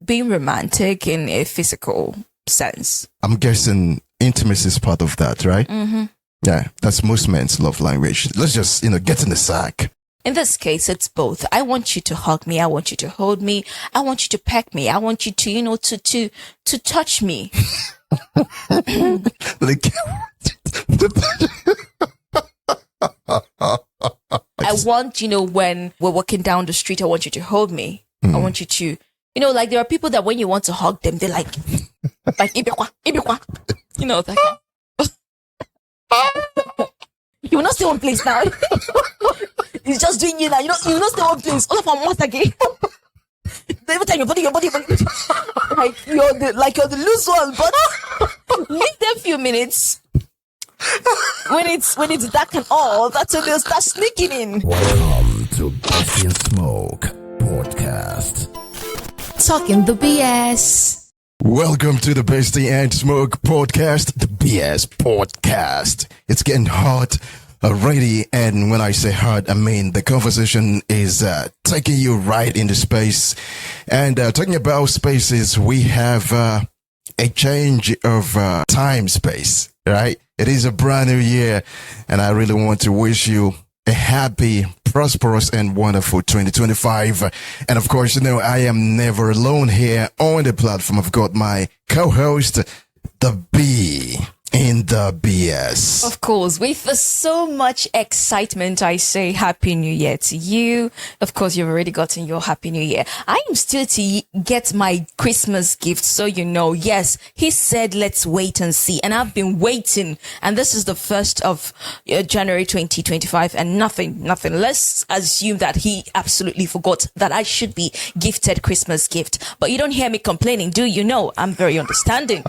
being romantic in a physical sense. I'm guessing intimacy is part of that, right? Mm-hmm. Yeah, that's most men's love language. Let's just, get in the sack. In this case, it's both. I want you to hug me. I want you to hold me. I want you to peck me. I want you to, to touch me. Like, I want, when we're walking down the street, I want you to hold me. I want you to, like there are people that when you want to hug them, they're like ibikwa, ibikwa. That you will not stay one place now. He's just doing you now. You will not stay one place. All of our mouth again. Every time your body, like you're the loose one. But leave them a few minutes. When it's dark and all, that's when they'll start sneaking in. Welcome to Besty and Smoke podcast. Talking the BS. Welcome to the Besty and Smoke podcast, the BS podcast. It's getting hot already, and when I say hot, I mean the conversation is taking you right into space. And talking about spaces, we have a change of time-space, right? It is a brand new year, and I really want to wish you a happy, prosperous, and wonderful 2025. And of course, I am never alone here on the platform. I've got my co-host, the B in the BS. Of course, with so much excitement, I say Happy New Year to you. Of course, you've already gotten your Happy New Year. I am still to get my Christmas gift, so yes, he said let's wait and see, and I've been waiting, and this is the 1st of January 2025, and nothing. Let's assume that he absolutely forgot that I should be gifted Christmas gift, but you don't hear me complaining, do you? Know I'm very understanding.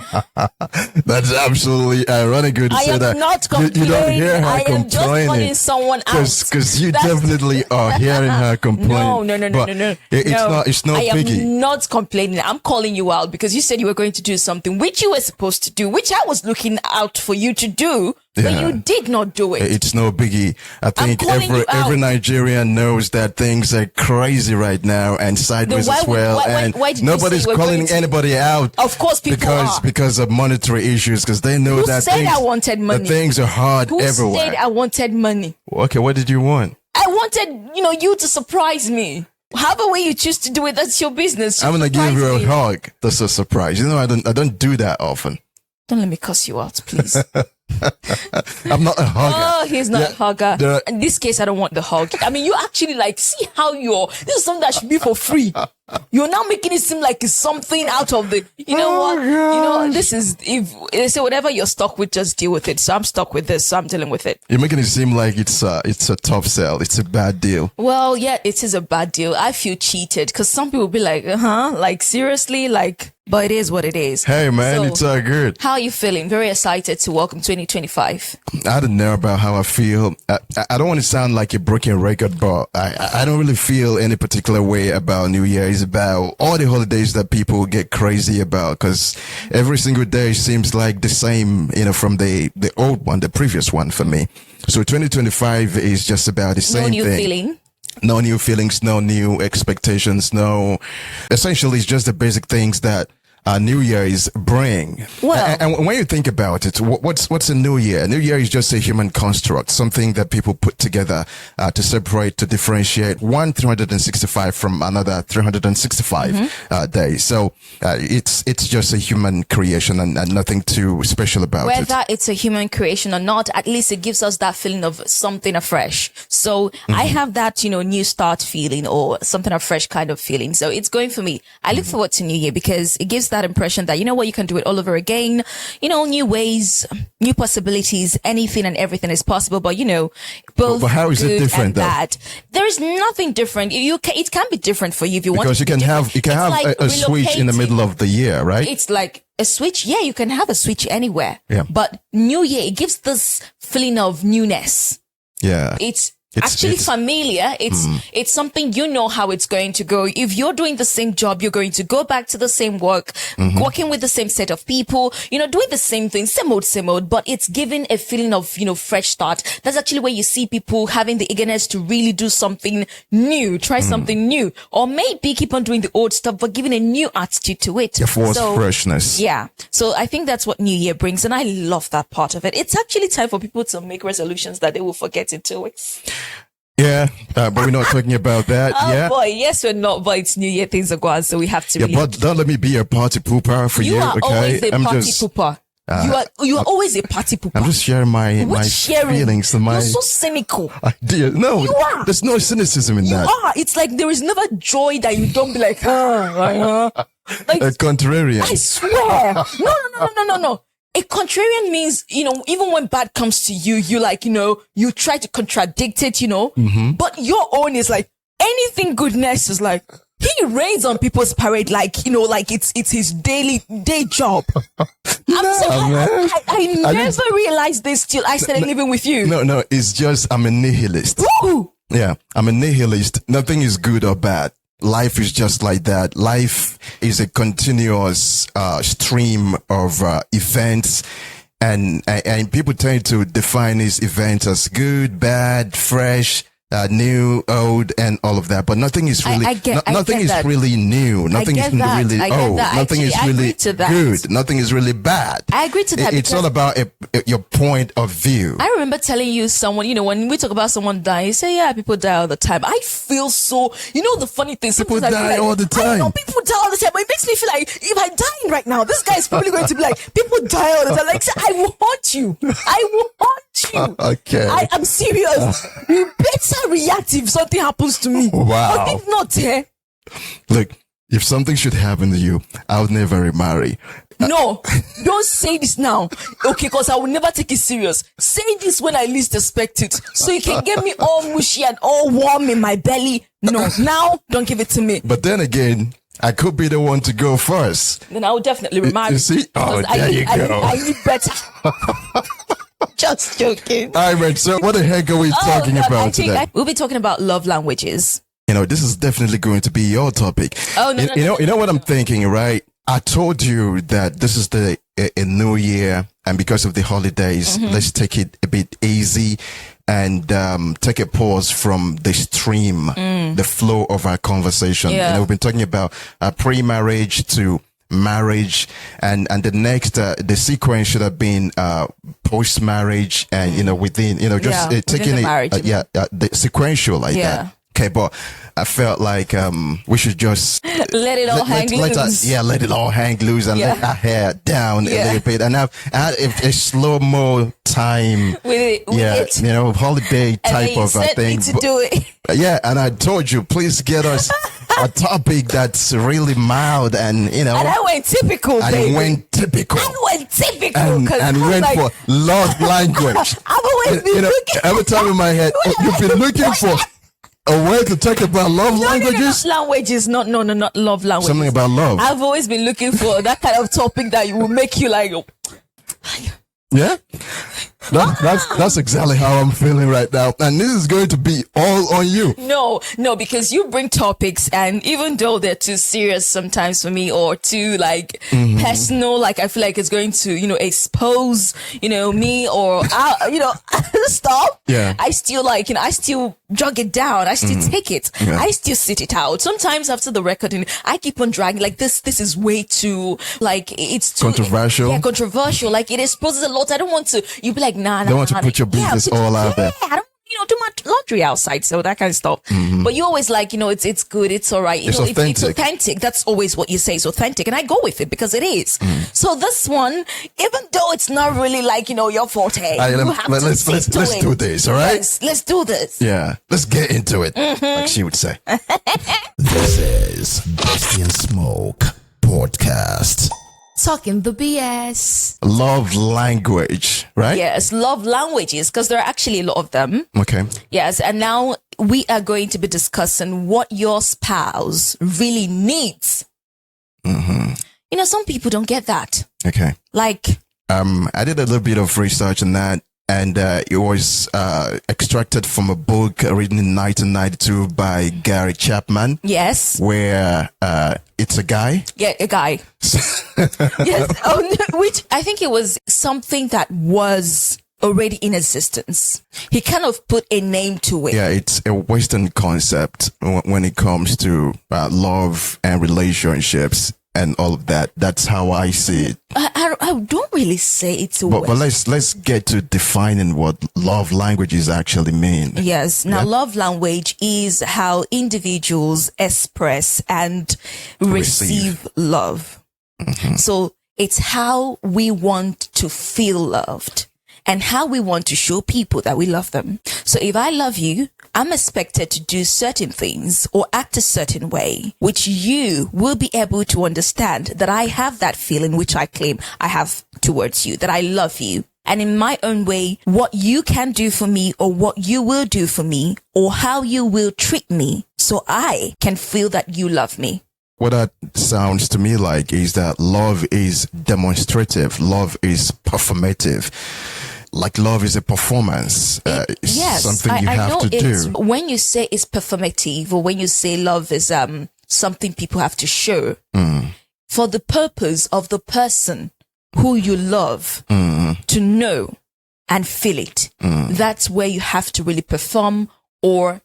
That's absolutely ironic to say that. I am not complaining. You don't hear her I am complaining. just calling someone out. Because you definitely are hearing her complain. No. It's not biggie. I am not complaining. I'm calling you out because you said you were going to do something which you were supposed to do, which I was looking out for you to do. But you did not do it. It's no biggie. I think every Nigerian knows that things are crazy right now and sideways as well. Why did nobody's calling anybody out. Of course, people are. Because of monetary issues, because they know that I wanted money? Things are hard Who everywhere. Who said I wanted money? Okay, what did you want? I wanted, you to surprise me. However way you choose to do it, that's your business. I'm gonna give you a hug. That's a surprise. I don't do that often. Don't let me cuss you out, please. I'm not a hugger. Oh, he's not a hugger. In this case, I don't want the hug. I mean, you actually see how this is something that should be for free. You're now making it seem like it's something out of the, what? This is, if they say whatever you're stuck with, just deal with it. So I'm stuck with this, so I'm dealing with it. You're making it seem like it's a tough sell. It's a bad deal. Well, yeah, it is a bad deal. I feel cheated because some people be like, seriously, but it is what it is. Hey, man, so, it's good. How are you feeling? Very excited to welcome 2025. I don't know about how I feel. I don't want to sound like a broken record, but I don't really feel any particular way about New Year. It's about all the holidays that people get crazy about, because every single day seems like the same, from the old one, the previous one for me. So 2025 is just about the same thing. No new feeling. No new feelings, no new expectations, essentially it's just the basic things that New Year's bring. Well, and when you think about it, what's a New Year? New Year is just a human construct, something that people put together to separate, to differentiate one 365 from another 365 days. So it's just a human creation and nothing too special about it. Whether it's a human creation or not, at least it gives us that feeling of something afresh. So I have that, new start feeling or something afresh kind of feeling. So it's going for me. I look forward to New Year because it gives that impression that, you can do it all over again, new ways, new possibilities, anything and everything is possible, but both but how is it different though? Bad. There is nothing different. It can be different for you if you want. Because you can have a switch in the middle of the year, right? It's like a switch. Yeah, you can have a switch anywhere. Yeah. But New Year, it gives this feeling of newness. Yeah. It's actually familiar. It's something you know how it's going to go. If you're doing the same job, you're going to go back to the same work, working with the same set of people, doing the same thing, same old, but it's giving a feeling of, fresh start. That's actually where you see people having the eagerness to really do something new, try something new, or maybe keep on doing the old stuff, but giving a new attitude to it. Yeah, forced freshness. Yeah. So I think that's what New Year brings. And I love that part of it. It's actually time for people to make resolutions that they will forget in 2 weeks. Yeah, but we're not talking about that. Oh boy, yes, we're not, but it's New Year, things are going, so we have to. Yeah, but don't let me be a party pooper for you. You are Okay, always a party pooper. You are always a party pooper. I'm just sharing my feelings and my. You're so cynical. Idea. No, you are. There's no cynicism in that. You are. It's like there is never joy that you don't be like, like a contrarian. I swear. No. A contrarian means, even when bad comes to you, you like, you try to contradict it, but your own is like anything goodness is like, he rains on people's parade like, like it's his day job. I never realized this till I started living with you. No, it's just, I'm a nihilist. Ooh. Yeah, I'm a nihilist. Nothing is good or bad. Life is just like that. Life is a continuous stream of events, and people tend to define these events as good, bad, fresh, new, old, and all of that. But nothing is really nothing is really new. Nothing is really old. Nothing is really good. Nothing is really bad. I agree to that. It's all about your point of view. I remember telling you someone, when we talk about someone dying, you say, yeah, people die all the time. I feel so, the funny thing, people die all the time. I know people die all the time, but it makes me feel like if I'm dying right now, this guy is probably going to be like, people die all the time. Like, I will haunt you. I will haunt you. Okay. I am serious. You better react if something happens to me. Wow. But if not, Look, if something should happen to you, I'll never remarry. No, don't say this now. Okay, because I will never take it serious. Say this when I least expect it. So you can get me all mushy and all warm in my belly. No, now don't give it to me. But then again, I could be the one to go first. Then I will definitely remarry. You see? Oh, there you go. I need better. Just joking. All right, man. So what the heck are we talking about today? We'll be talking about love languages. This is definitely going to be your topic. Oh, no. You know what I'm thinking, right? I told you that this is a new year, and because of the holidays, let's take it a bit easy and take a pause from the stream, the flow of our conversation. Yeah. We've been talking about pre-marriage to marriage, and the next the sequence should have been post-marriage, and within taking it the sequential like that. Okay, but I felt like we should just let it all hang loose. Let it all hang loose and let our hair down a little bit, and have a slow-mo time with it. Holiday type of thing. To do it. Yeah, and I told you, please get us a topic that's really mild and And I went typical, and baby. went typical. I went typical. And went for love language. I've always been looking. Every time in my head, you've been looking for a way to talk about love languages? No, languages. Not love languages. Something about love. I've always been looking for that kind of topic that will make you like. Yeah? That's exactly how I'm feeling right now. And this is going to be all on you. No, because you bring topics, and even though they're too serious sometimes for me or too personal, like I feel like it's going to, expose, me or, stop. Yeah. I still I still jog it down. I still take it. Yeah. I still sit it out. Sometimes after the recording, I keep on dragging this is way too, it's too controversial. Yeah, controversial. Like it exposes a lot. I don't want to, you be like, nah. Don't want to put your business all out there. I don't do my laundry outside, so that kind of stuff. But you always it's good, it's all right. It's authentic. It's authentic. That's always what you say is authentic, and I go with it because it is. So this one, even though it's not really your forte, let's do this, all right? Yes, let's do this. Yeah, let's get into it, like she would say. This is Besty and Smoke podcast. Talking the BS. Love language, right? Yes, love languages, because there are actually a lot of them. Okay. Yes, and now we are going to be discussing what your spouse really needs. Some people don't get that. Okay. Like, I did a little bit of research on that, and it was extracted from a book written in 1992 by Gary Chapman. Yes. Where it's a guy. Yeah, a guy. Yes. Oh, no, which I think it was something that was already in existence. He kind of put a name to it. Yeah, it's a Western concept when it comes to love and relationships and all of that. That's how I see it. I don't really say it's a But let's get to defining what love languages actually mean. Yes. Now, love language is how individuals express and receive love. Mm-hmm. So it's how we want to feel loved and how we want to show people that we love them. So if I love you, I'm expected to do certain things or act a certain way, which you will be able to understand that I have that feeling which I claim I have towards you, that I love you. And in my own way, what you can do for me or what you will do for me or how you will treat me so I can feel that you love me. What that sounds to me like is that love is demonstrative. Love is performative. Like love is a performance. It's yes, something you I have know to do. When you say it's performative or when you say love is something people have to show for the purpose of the person who you love to know and feel it. That's where you have to really perform or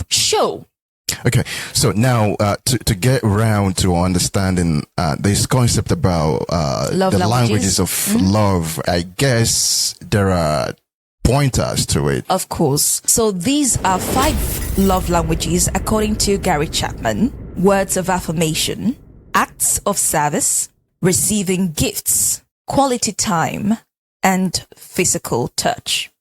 show. Okay, so now to get around to understanding this concept about Love the languages. languages of love, I guess there are pointers to it. Of course. So these are 5 love languages according to Gary Chapman. Words of affirmation, acts of service, receiving gifts, quality time, and physical touch.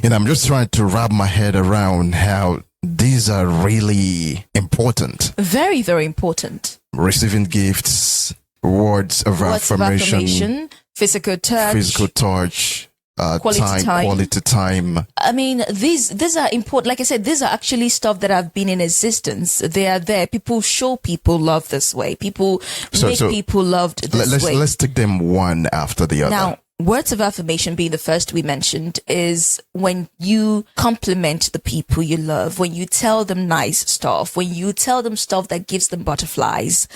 And I'm just trying to wrap my head around how these are really important. Very, very important. Receiving gifts, words of affirmation, physical touch, quality time. I mean, these are important. Like I said, these are actually stuff that have been in existence. They are there. People show people love this way. People make people loved this way. Let's take them one after the other. Now, words of affirmation being the first we mentioned is when you compliment the people you love, when you tell them nice stuff, when you tell them stuff that gives them butterflies,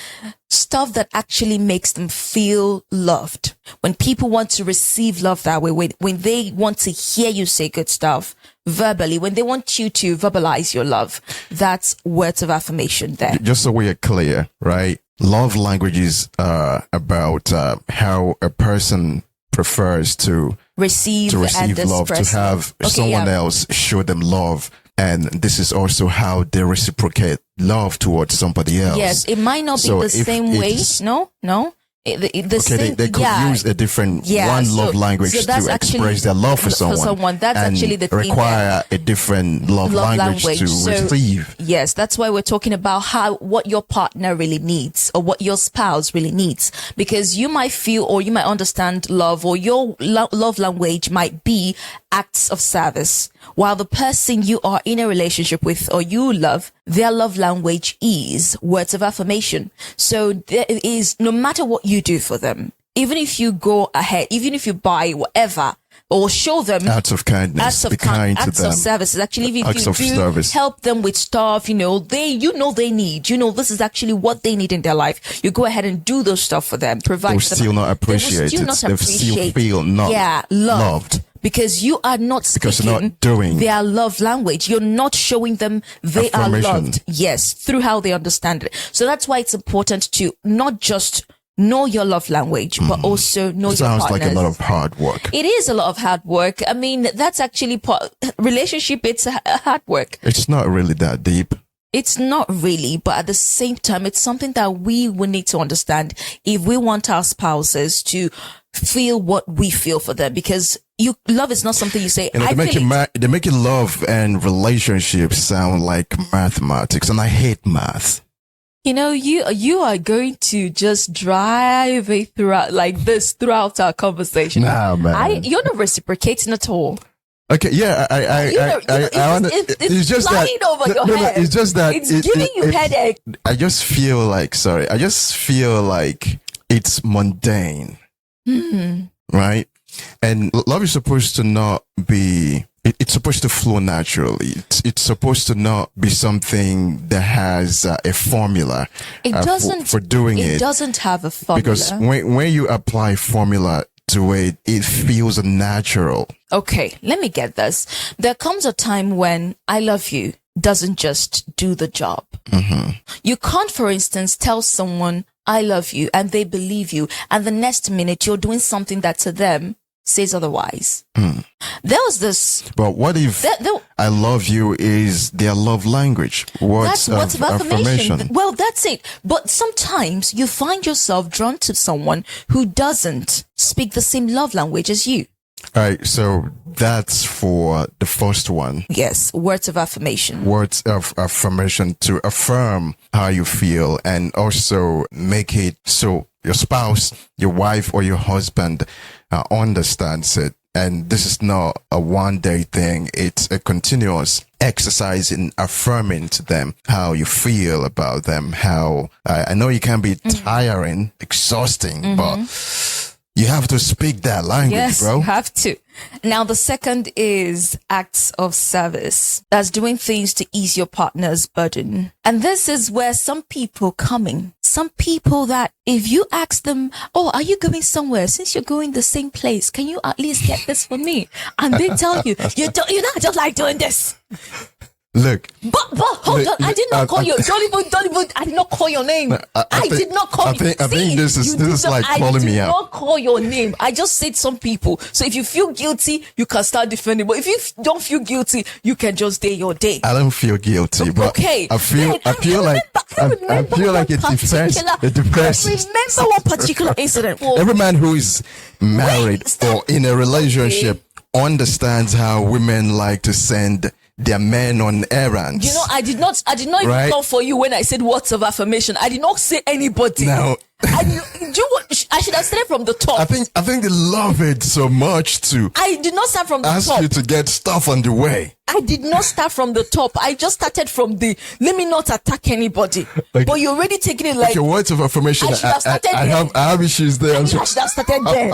stuff that actually makes them feel loved. When people want to receive love that way, when they want to hear you say good stuff verbally, when they want you to verbalize your love, that's words of affirmation there. Just so we are clear, right? Love languages are about how a person prefers to receive love, to have someone else show them love. And this is also how they reciprocate love towards somebody else. Yes, it might not be the same way. No. They could use a different love language to express their love for someone. That's actually the thing. Require a different love language to receive. Yes, that's why we're talking about what your partner really needs or what your spouse really needs. Because you might feel or you might understand love, or your love language might be acts of service, while the person you are in a relationship with or you love, their love language is words of affirmation. So there is, no matter what you do for them, even if you go ahead, even if you buy whatever or show them acts of kindness, acts of services. Actually, if you do help them with stuff, they need, this is actually what they need in their life. You go ahead and do those stuff for them, provide. They'll still not appreciate it. They still feel not loved. Because you are not speaking their love language. You're not showing them they are loved. Yes, through how they understand it. So that's why it's important to not just know your love language, but also know your partner. Sounds like a lot of hard work. It is a lot of hard work. I mean, that's actually relationship. It's a hard work. It's not really that deep. It's not really, but at the same time, it's something that we will need to understand if we want our spouses to feel what we feel for them, because love is not something you say. They're making love and relationships sound like mathematics, and I hate math. You are going to just drive it throughout our conversation. Nah, man. You're not reciprocating at all. Okay, yeah, it's just flying over your head. It's just that it's giving you headache. I just feel like it's mundane, right? And love is supposed to not be, it's supposed to flow naturally. It's supposed to not be something that has a formula It doesn't for doing it. It doesn't have a formula. Because when you apply formula to it, it feels natural. Okay, let me get this. There comes a time when I love you doesn't just do the job. You can't, for instance, tell someone I love you and they believe you, and the next minute you're doing something that to them says otherwise. There was this. But what if I love you is their love language? Words of affirmation. Well, that's it. But sometimes you find yourself drawn to someone who doesn't speak the same love language as you. All right, so that's for the first one. Yes, words of affirmation. Words of affirmation to affirm how you feel and also make it so your spouse, your wife, or your husband understands it. And this is not a one-day thing. It's a continuous exercise in affirming to them how you feel about them. How I know it can be tiring, exhausting, but you have to speak that language, Yes, bro. you have to. Now, the second is acts of service. That's doing things to ease your partner's burden. And this is where some people some people that if you ask them, oh, are you going somewhere? Since you're going the same place, can you at least get this for me? And they tell you, you know, I just like doing this. Look. But hold on, I did not call you. Don't even. I did not call your name. I did not call you. I think this is like calling me out. I did not call your name. I just said some people. So if you feel guilty, you can start defending. But if you don't feel guilty, you can just day your day. I don't feel guilty, but okay. I feel like it depends. It depends. I remember one particular incident. Well, Every man who is married or in a relationship understands how women like to send their men on errands. You know, I did not even come for you when I said words of affirmation. I did not say anybody. No. I should have started from the top. I think they love it so much to I did not start from the ask top. you to get stuff on the way. I did not start from the top. I just started from the let me not attack anybody. Like, but you're already taking it like your words of affirmation. I should have started I have issues there. I should have started there.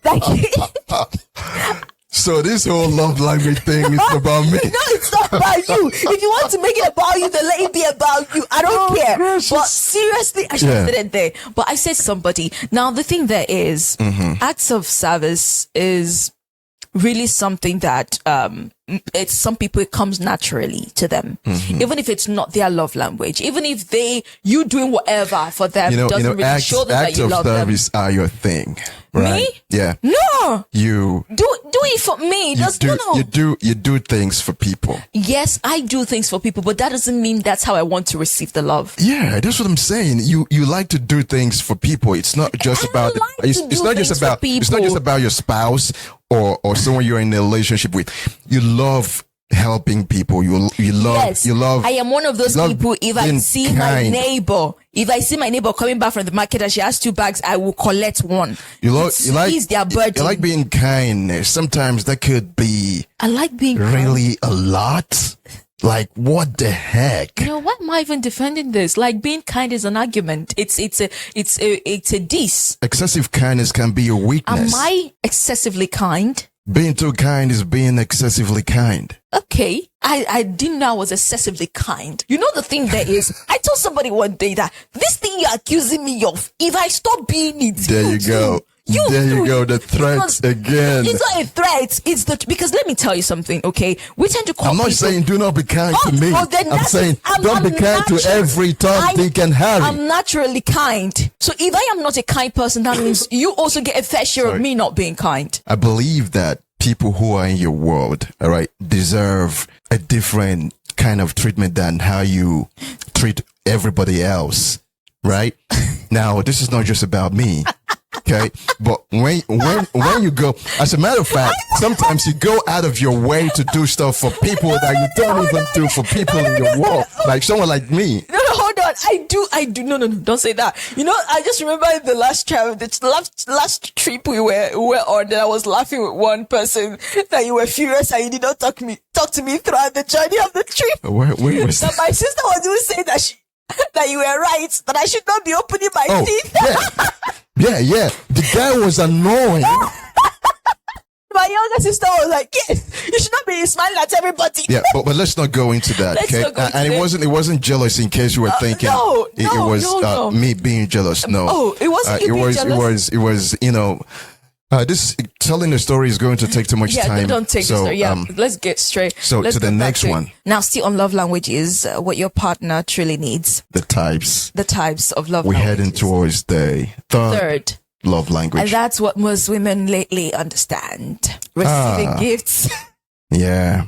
Like, so this whole love language thing is about me. no, it's not about you. If you want to make it about you, then let it be about you. I don't care. Gracious. But seriously, I should have said it there. But I said somebody. Now, the thing there is, acts of service is really something that it's some people it comes naturally to them, even if it's not their love language, even if you doing whatever for them doesn't really show them that you love them. Acts of service are your thing, right? Me? Yeah. No. You do it for me. You do things for people. Yes, I do things for people, but that doesn't mean that's how I want to receive the love. Yeah, that's what I'm saying. You like to do things for people. It's not just about it's not just about your spouse or someone you're in a relationship with. You love helping people. You love. I am one of those people. If I see my neighbor coming back from the market and she has 2 bags, I will collect one. You like their burden. You like being kind. Sometimes that could be. I like being really kind. A lot. Like, what the heck? You know, why am I even defending this? Like, being kind is an argument. It's a diss. Excessive kindness can be a weakness. Am I excessively kind? Being too kind is being excessively kind. Okay. I didn't know I was excessively kind. You know, the thing there is, I told somebody one day that this thing you're accusing me of, if I stop being it. There you go. There you go, the threat again. It's not a threat. It's because let me tell you something, okay? We tend to call I'm not saying do not be kind to me. I'm saying don't be kind to every Tom, Dick, and Harry. I'm naturally kind. So if I am not a kind person, that means you also get a fair share of me not being kind. I believe that people who are in your world, all right, deserve a different kind of treatment than how you treat everybody else, right? Now, this is not just about me. Okay, but when you go, as a matter of fact, sometimes you go out of your way to do stuff for people that you don't even do for people in your world, like someone like me. No, hold on. I do. No, don't say that. You know, I just remember the last trip we were on, that I was laughing with one person that you were furious and you did not talk to me throughout the journey of the trip. Where was that? My sister was even saying that you were right, that I should not be opening my teeth. Yeah. Yeah. The guy was annoying. younger sister was like, yes, you should not be smiling at everybody. Yeah, but let's not go into that. Let's Okay, not go into and it wasn't jealous. In case you were thinking, it was me being jealous. No, it wasn't. It was. This telling the story is going to take too much time. Don't take the story. Yeah, let's get straight. So let's to the next one. Now, still on love languages, what your partner truly needs. The types of love. We're languages. heading towards the third love language, and that's what most women lately understand: receiving gifts. Yeah,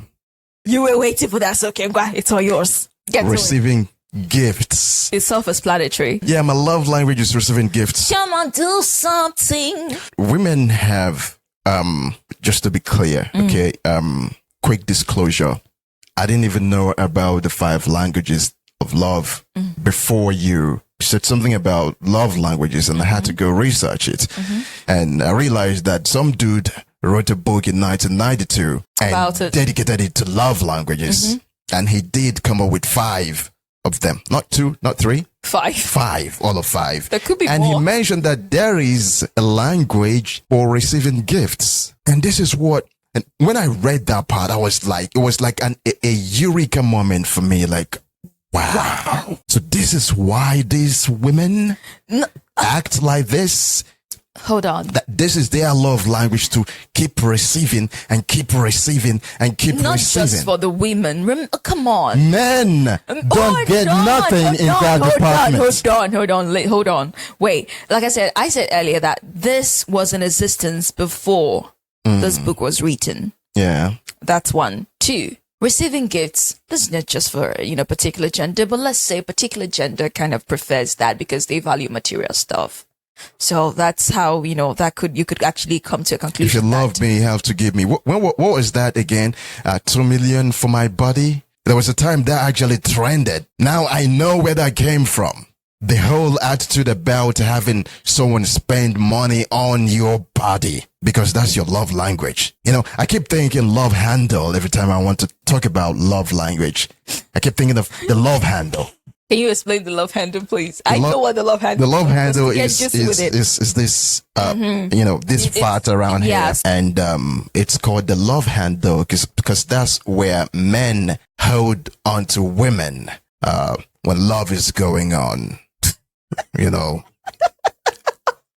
you were waiting for that, so okay, it's all yours. Receiving gifts. It's self-explanatory. Yeah, my love language is receiving gifts. Come on, do something. Women have, just to be clear, okay, quick disclosure. I didn't even know about the 5 languages of love before you said something about love languages, and I had to go research it. And I realized that some dude wrote a book in 1992 and dedicated it to love languages. And he did come up with 5 of them. Not 2, not 3. 5. 5, all of 5. There could be and more. He mentioned that there is a language for receiving gifts. And this is what, and when I read that part, I was like, it was like a eureka moment for me. Like, wow. So this is why these women act like this. Hold on. That this is their love language, to keep receiving and keep receiving and keep Not receiving. just for the women. Come on. Men don't get nothing in that department. Hold on. Wait. Like I said earlier that this was in existence before this book was written. Yeah. That's 1. 2. Receiving gifts. This is not just for, particular gender, but let's say a particular gender kind of prefers that because they value material stuff. So that's how, you could actually come to a conclusion. If you love me, you have to give me. What was that again? 2 million for my body. There was a time that actually trended. Now I know where that came from. The whole attitude about having someone spend money on your body because that's your love language. I keep thinking love handle every time I want to talk about love language. I keep thinking of the love handle. Can you explain the love handle, please? I know what the love handle is. The love handle is this, this part around here. And it's called the love handle because that's where men hold on to women when love is going on,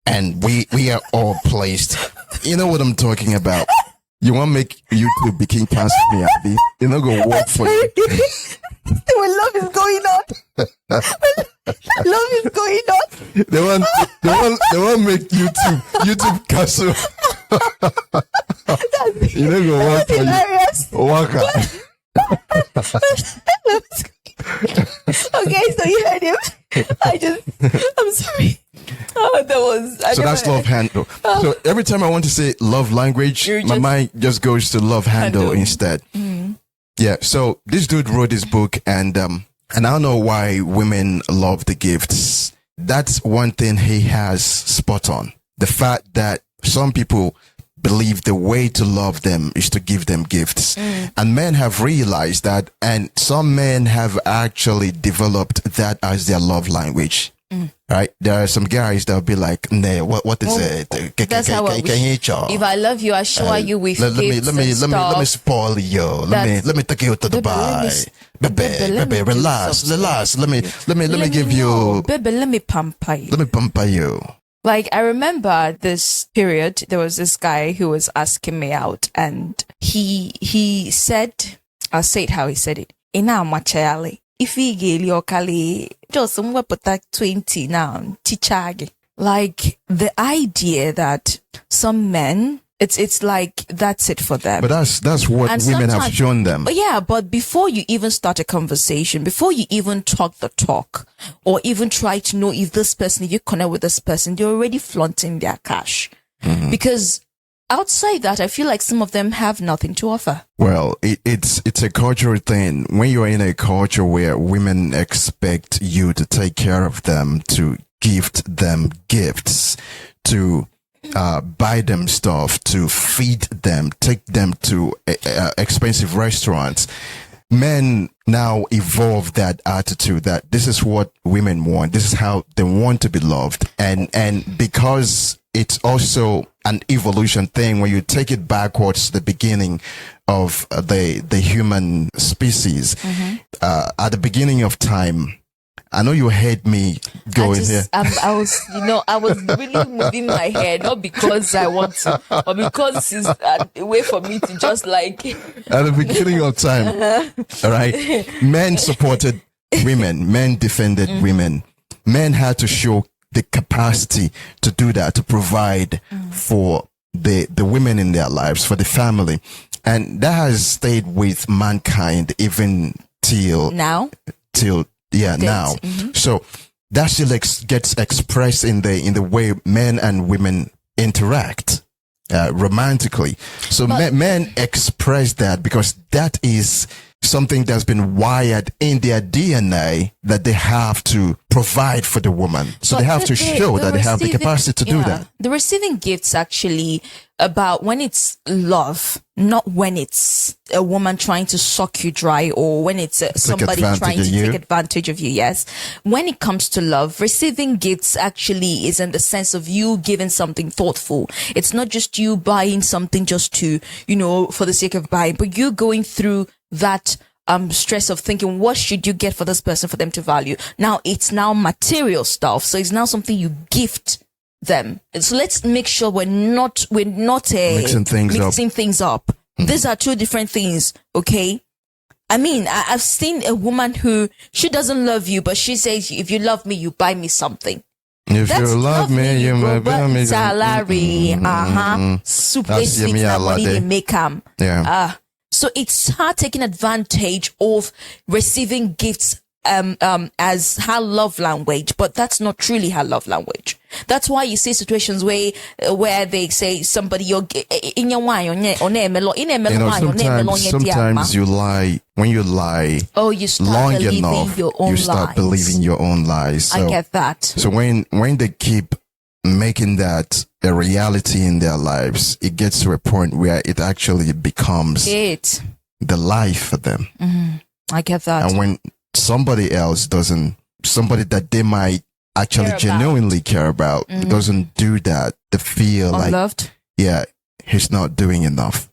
And we are all placed. You know what I'm talking about. You want to make YouTube become cancer me, Abby? You're not going to work for you. When love is going on. Love is going on. They want make YouTube cancel. You know go work for you. Worker. Okay, so you heard him. I'm sorry. So that's love handle. So every time I want to say love language, my mind just goes to love handle instead. Yeah. So this dude wrote this book, and I don't know why women love the gifts. That's one thing he has spot on. The fact that some people believe the way to love them is to give them gifts. And men have realized that, and some men have actually developed that as their love language. Right? There are some guys that'll be like, "Nah, what is it? That's how if I love you, I shower you with gifts. Let me spoil you. Let me take you to Dubai. Baby, relax. Let me give you. Baby, let me pamper you. Let me pamper you. Like, I remember this period, there was this guy who was asking me out, and he said, I'll say it how he said it. Ina machayale. If he gave your kali, just somewhere put that 20 now, tichage. Like, the idea that some men, it's like that's it for them. But that's what and women have shown them. But yeah, but before you even start a conversation, before you even talk the talk, or even try to know if this person, if you connect with this person, they're already flaunting their cash. Because outside that, I feel like some of them have nothing to offer. Well, it's a cultural thing. When you're in a culture where women expect you to take care of them, to gift them gifts, to buy them stuff, to feed them, take them to expensive restaurants. Men now evolve that attitude that this is what women want. This is how they want to be loved. And because it's also an evolution thing when you take it backwards to the beginning of the human species. At the beginning of time, I know you heard me going here. I was really moving my head, not because I want to, but because it's a way for me to just like. At the beginning of time, all right, men supported women, men defended women, men had to show the capacity to do that, to provide for the women in their lives, for the family. And that has stayed with mankind even now. So that still gets expressed in the way men and women interact romantically. So men express that because that is something that's been wired in their DNA, that they have to provide for the woman. So they have to show that they have the capacity to do that. The receiving gifts actually about when it's love, not when it's a woman trying to suck you dry or when it's somebody trying to take advantage of you. Yes. When it comes to love, receiving gifts actually is in the sense of you giving something thoughtful. It's not just you buying something just to, for the sake of buying, but you going through that stress of thinking, what should you get for this person for them to value? Now it's now material stuff. So it's now something you gift them. So let's make sure we're not mixing things up. These are two different things. Okay. I mean, I've seen a woman who, she doesn't love you, but she says, if you love me, you buy me something. If you love me, you may buy me salary. Super sleep that money they make so it's her taking advantage of receiving gifts as her love language, but that's not truly her love language. That's why you see situations where they say somebody you're in your wine sometimes you lie. When you lie, you start believing enough, your own you start lies. believing your own lies. So, I get that. So when they keep making that a reality in their lives, it gets to a point where it actually becomes the life for them. I get that. And when somebody else somebody that they might actually genuinely care about doesn't do that, they feel unloved. He's not doing enough.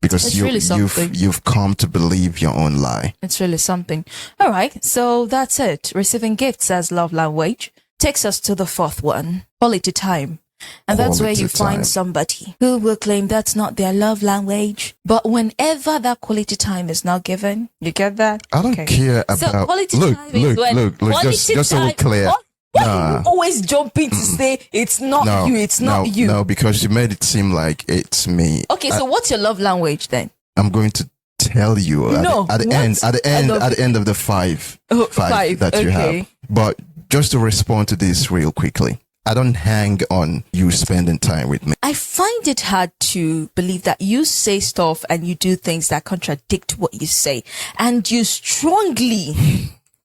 Because you've come to believe your own lie. It's really something. All right, so that's it. Receiving gifts as love language takes us to the fourth one, quality time. And that's where you find somebody who will claim that's not their love language. But whenever that quality time is now given, you get that? I don't care about... So quality time is when... Look, just so we're clear. Why you always jump in to say it's not you, it's not you? No, because you made it seem like it's me. Okay, so what's your love language then? I'm going to tell you at the end of the five that you have. But just to respond to this real quickly, I don't hang on you spending time with me. I find it hard to believe that you say stuff and you do things that contradict what you say. And you strongly,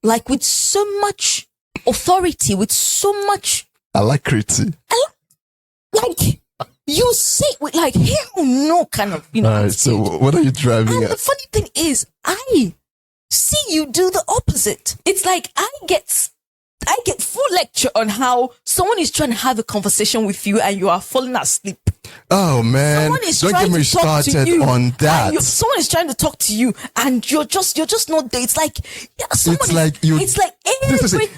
like with so much authority, with so much... alacrity. Like, you say with like, hell no kind of, Alright, so what are you driving at? The funny thing is, I see you do the opposite. It's like I get full lecture on how someone is trying to have a conversation with you and you are falling asleep. Oh man, don't get me started on that. Someone is trying to talk to you and you're just not there. It's like,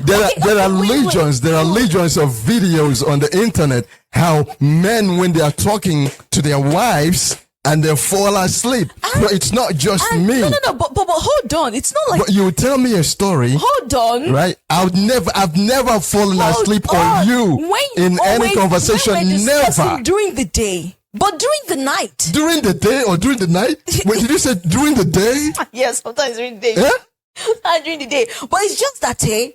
there are legions of videos on the internet how men, when they are talking to their wives, and they fall asleep. So it's not just me. No, but hold on. It's not like... But you tell me a story. Hold on. Right? I've never fallen asleep on you in any conversation. Never. During the day. But during the night. During the day or during the night? Wait, did you say during the day? Yes, sometimes during the day. Yeah? During the day. But it's just that, okay,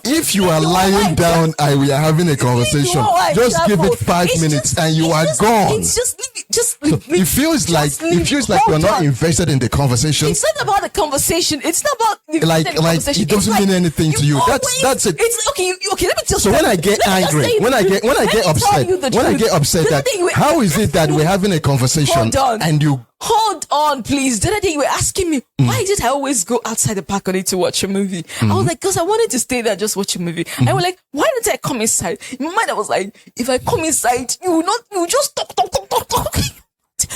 if you are lying down and we are having a conversation, just give it 5 minutes and you are gone. It's just Just It feels like you're not invested in the conversation. It's not about the conversation. It's not about the conversation. It doesn't mean anything to you. That's it. It's okay. Okay, let me just. So when I get angry, when I get upset, how is it that we're having a conversation Hold on. and you? Hold on, please. The other day you were asking me, why is it I always go outside the balcony to watch a movie? I was like, because I wanted to stay there, just watch a movie. And I was like, why don't I come inside? In my mind, I was like, if I come inside, you just talk.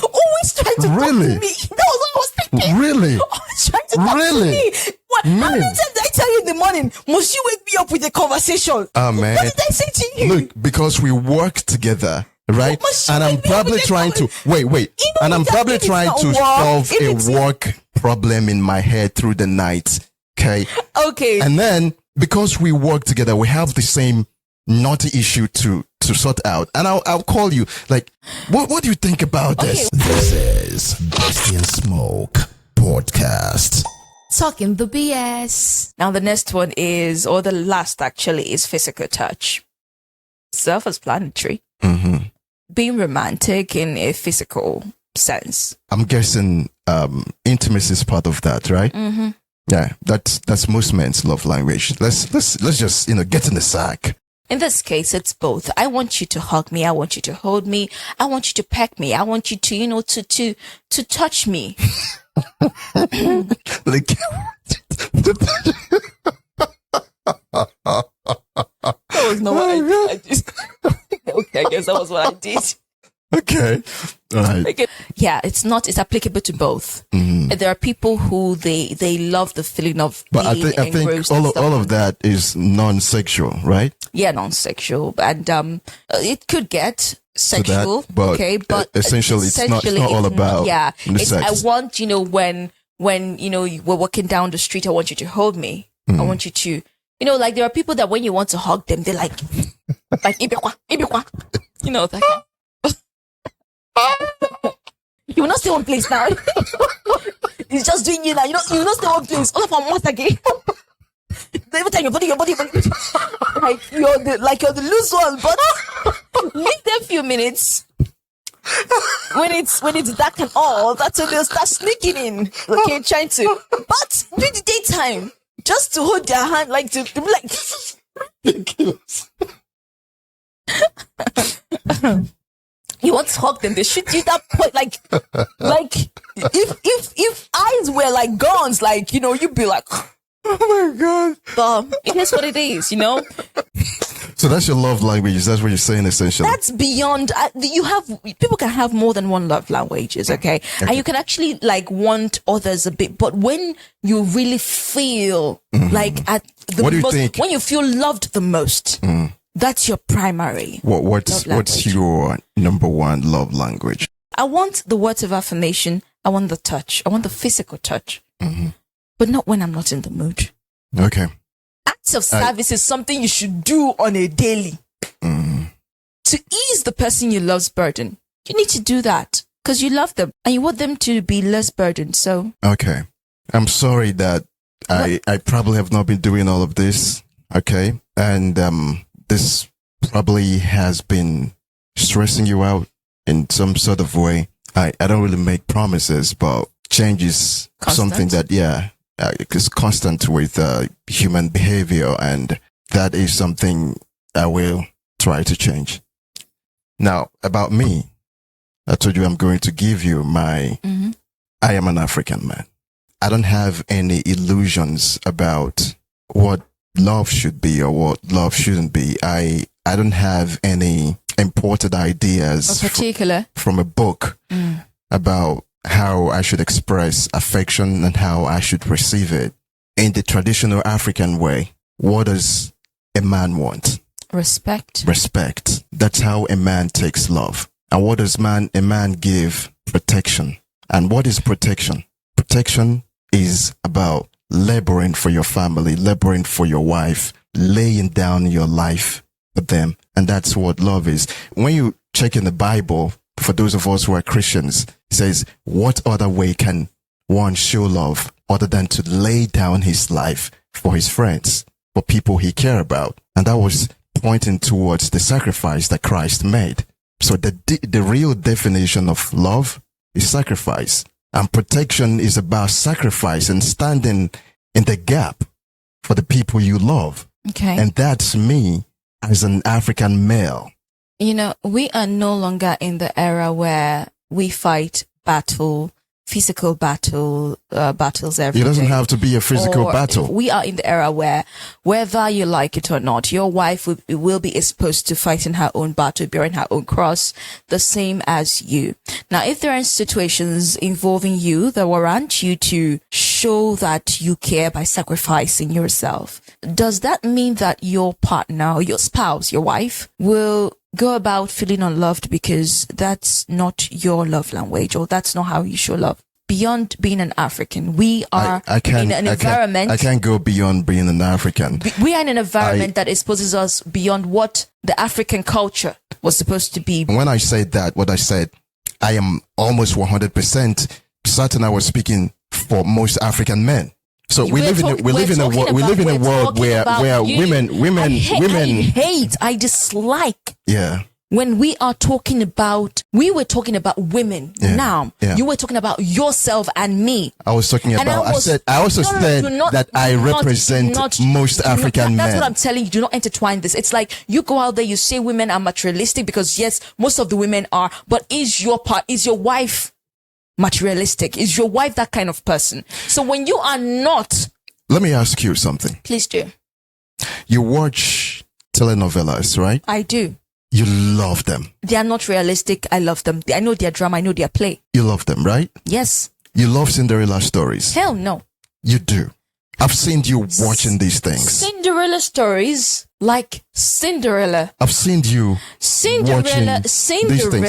Always trying to talk to me. That was what I was thinking. Really? Always trying to talk to me. What? How many times did I tell you in the morning, must you wake me up with a conversation? Oh, man. What did I say to you? Look, because we work together. Right, and I'm probably trying to and I'm probably trying to solve a work problem in my head through the night. Okay. And then because we work together, we have the same naughty issue to sort out. And I'll call you. Like, what do you think about this? This is Besty and Smoke podcast. Talking the BS. Now the next one is, or the last actually, is physical touch. Self-explanatory. Being romantic in a physical sense. I'm guessing intimacy is part of that, right? Yeah, that's most men's love language. Let's just get in the sack. In this case, it's both. I want you to hug me. I want you to hold me. I want you to peck me. I want you to to touch me. Like, that was not what I did. Okay, I guess that was what I did. Okay. All right. Yeah, it's applicable to both. There are people who they love the feeling of being engrossed. I think all of that is non-sexual, right? Yeah, non-sexual. And it could get sexual. But essentially it's not all about the sex. I want, when we're walking down the street, I want you to hold me. I want you to, like there are people that when you want to hug them, they're like ibekwa, that kind. You will not stay one place now. He's just doing you now. You will not stay one place. All of our mouth again. Every time your body, like you're the loose one, but leave them a few minutes. When it's dark and all, that's when they'll start sneaking in. Okay, trying to. But during the daytime, just to hold their hand, like to be like. You want to hug them, they shoot you that point, like if eyes were like guns, like you'd be like, oh my god. But it is what it is, So that's your love language. That's what you're saying, essentially. That's beyond. People can have more than one love languages, okay? And you can actually like want others a bit, but when you really feel like at the what do you most, think? when you feel loved the most. That's your primary. What's your number one love language? I want the words of affirmation. I want the touch. I want the physical touch. But not when I'm not in the mood. Okay. Acts of service is something you should do on a daily. To ease the person you love's burden. You need to do that because you love them and you want them to be less burdened. So. Okay. I'm sorry that I probably have not been doing all of this. Okay. And, this probably has been stressing you out in some sort of way. I don't really make promises, but change is something that, is constant with human behavior. And that is something I will try to change. Now, about me, I told you I'm going to give you I am an African man. I don't have any illusions about what love should be or what love shouldn't be. I don't have any imported ideas from a book about how I should express affection and how I should receive it. In the traditional African way, what does a man want? Respect. That's how a man takes love. And what does a man give? Protection. And what is protection? Protection is about laboring for your family, laboring for your wife, laying down your life for them. And that's what love is. When you check in the Bible, for those of us who are Christians, it says, what other way can one show love other than to lay down his life for his friends, for people he care about? And that was pointing towards the sacrifice that Christ made. So the real definition of love is sacrifice. And protection is about sacrifice and standing in the gap for the people you love. Okay. And that's me as an African male. You know, we are no longer in the era where we fight physical battles every It doesn't day. have to be a physical Or battle. We are in the era where, whether you like it or not, your wife will be exposed to fighting her own battle, bearing her own cross, the same as you. Now, if there are situations involving you that warrant you to show that you care by sacrificing yourself, does that mean that your partner, your spouse, your wife, will go about feeling unloved because that's not your love language, or that's not how you show love? Beyond being an African, we are in an environment. I can't go beyond being an African. We are in an environment that exposes us beyond what the African culture was supposed to be. When I said that, what I said, I am almost 100% certain I was speaking for most African men. So we live in a world where I dislike. Yeah. When we were talking about women. Yeah, Now yeah. you were talking about yourself and me. I was talking about. I also said that I represent most African men. That's what I'm telling you. Do not intertwine this. It's like you go out there, you say women are materialistic because yes, most of the women are. But is your wife materialistic? Is your wife that kind of person? So when you are not, let me ask you something. Please do. You watch telenovelas, right? I do. You love them. They are not realistic. I love them. I know their drama. I know their play. You love them, right? Yes. You love Cinderella stories. Hell no. You do. I've seen you watching these things. Cinderella stories, like Cinderella. I've seen you watching these things.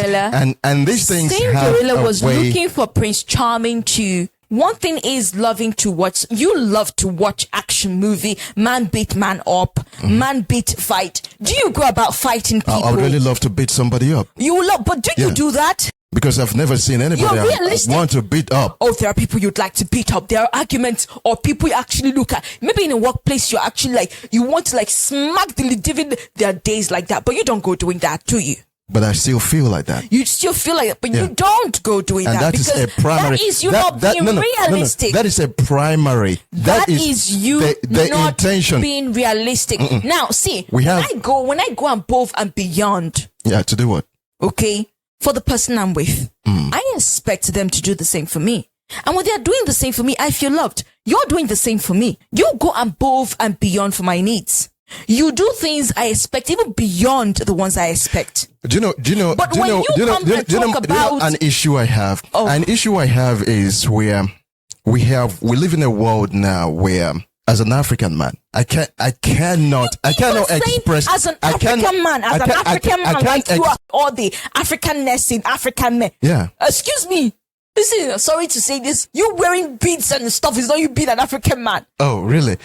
And these things Cinderella have was looking for Prince Charming to. One thing is loving to watch. You love to watch action movie. Man beat man up. Man beat fight. Do you go about fighting people? I would really love to beat somebody up. You love, but do you do that? Because I've never seen anybody I want to beat up. Oh, there are people you'd like to beat up. There are arguments or people you actually look at. Maybe in a workplace, you're actually like, you want to like smack the living. There are days like that, but you don't go doing that, do you? But I still feel like that. You still feel like it, but you don't go doing and that. Is a primary. That is you not being realistic. That is a primary. That is you the not intention. Being realistic. Now, see, when I go above and beyond. Yeah, to do what? Okay, for the person I'm with, I expect them to do the same for me. And when they're doing the same for me, I feel loved. You're doing the same for me. You go above and beyond for my needs. You do things I expect, even beyond the ones I expect. Do you know? But when you come and talk about an issue I have. An issue I have is where we live in a world now where, as an African man, I cannot express as an African man, like you are all the Africanness in African men. Yeah. Excuse me. Listen, sorry to say this. You wearing beads and stuff is not you being an African man. Oh, really?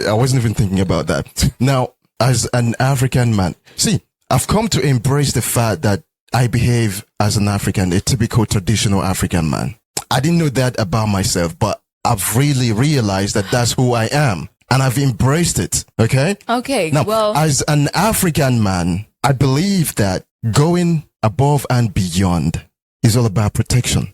I wasn't even thinking about that. Now, as an African man, see, I've come to embrace the fact that I behave as an African, a typical traditional African man. I didn't know that about myself, but I've really realized that that's who I am. And I've embraced it. Okay? Okay. Now, well, as an African man, I believe that going above and beyond is all about protection.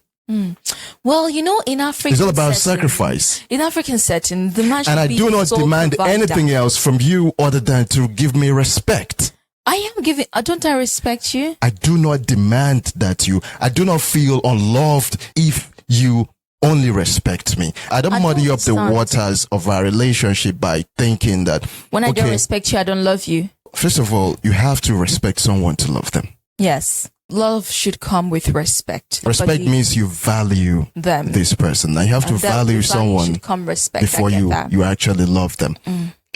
Well, you know, in Africa, it's all about sacrifice. In African setting, the man should and I do not demand anything else from you other than to give me respect. Don't I respect you? I do not demand that I do not feel unloved if you only respect me. I don't muddy up the waters of our relationship by thinking that when I don't respect you, I don't love you. First of all, you have to respect someone to love them. Yes. Love should come with respect. Respect means you value this person. Now you have to value someone before you actually love them.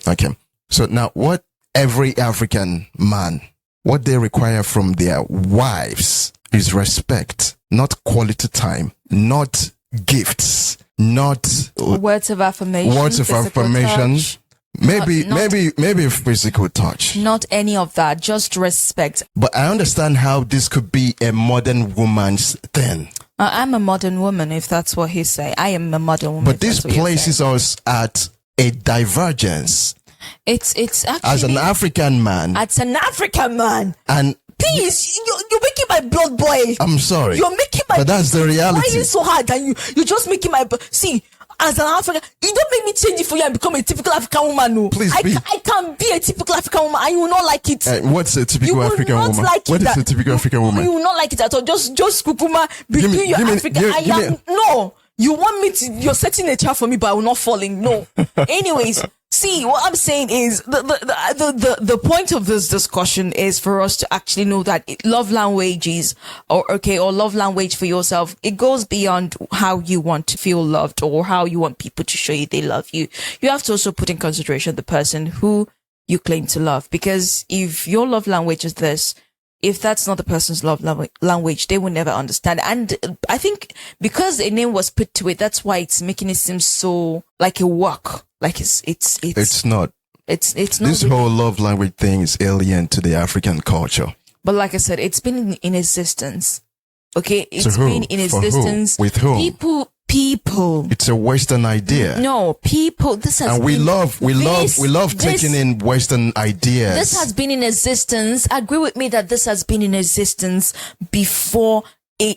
Okay. So now what every African man, what they require from their wives is respect, not quality time, not gifts, not words of affirmation. Maybe physical touch. Not any of that, just respect. But I understand how this could be a modern woman's thing. I'm a modern woman, if that's what he's saying. I am a modern woman. But this places us at a divergence. It's actually as an African man. As an African man. And Please, you're making my blood boil. I'm sorry. You're making my. But that's the reality. Why are you so hard? And you're just making my. See, as an African, you don't make me change it for you and become a typical African woman. No, Please I be. I can be a typical African woman, and you will not like it. What's a typical You will African not woman? like What it is that- a typical African woman? You will not like it at all. Just kukuma between your African. No. You want me to? You're setting a trap for me, but I will not fall in. No. Anyways, see, what I'm saying is the point of this discussion is for us to actually know that love languages, or love language for yourself, it goes beyond how you want to feel loved or how you want people to show you they love you. You have to also put in consideration the person who you claim to love, because if your love language is this, if that's not the person's love language, they will never understand. And I think because a name was put to it, that's why it's making it seem so like a work. Like it's not. It's not. This whole love language thing is alien to the African culture. But like I said, it's been in existence. Okay, it's who? been in For who? existence. With whom? People. It's a Western idea. No, people. This has And we been- love taking in Western ideas. This has been in existence. Agree with me that this has been in existence before a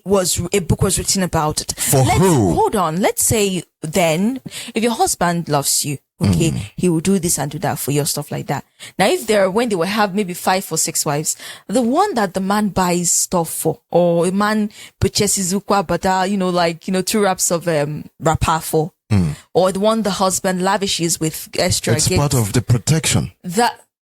book was written about it. Who? Hold on. Let's say then, if your husband loves you, okay, he will do this and do that for you, stuff like that. Now, when they will have maybe 5 or 6 wives, the one that the man buys stuff for, or a man purchases ukwa bata, 2 wraps of wrapper for, or the one the husband lavishes with extra It's gifts, part of the protection.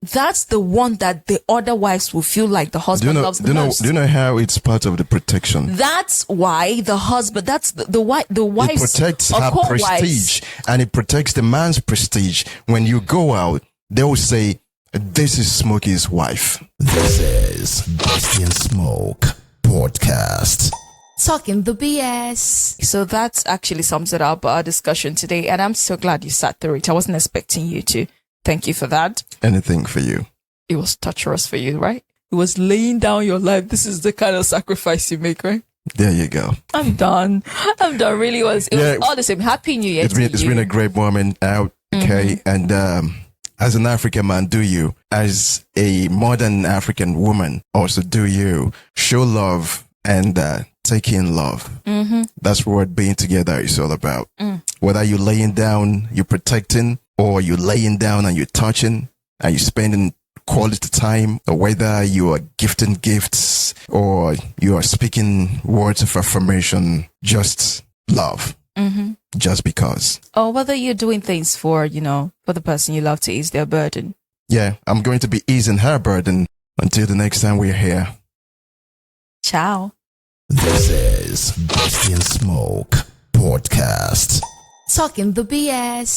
that's the one that the other wives will feel like the husband loves the most. Do you know how it's part of the protection? That's why the husband, that's the wife, It protects her prestige, and it protects the man's prestige. When you go out, they will say, "This is Smokey's wife." This is Besty and Smoke podcast. Talking the BS. So that actually sums it up, our discussion today. And I'm so glad you sat through it. I wasn't expecting you to. Thank you for that. Anything for you. It was torturous for you, right? It was laying down your life. This is the kind of sacrifice you make, right? There you go. I'm done. Really was. It was all the same. Happy New Year. It's been a great moment out. Okay. And, as an African man, do you, as a modern African woman, also do you show love and, take in love. That's what being together is all about. Whether you're laying down, you're protecting, or you're laying down and you're touching and you're spending quality time, or whether you are gifting gifts or you are speaking words of affirmation, just love. Just because. Or whether you're doing things for the person you love to ease their burden. Yeah, I'm going to be easing her burden until the next time we're here. Ciao. This is Besty and Smoke podcast. Talking the BS.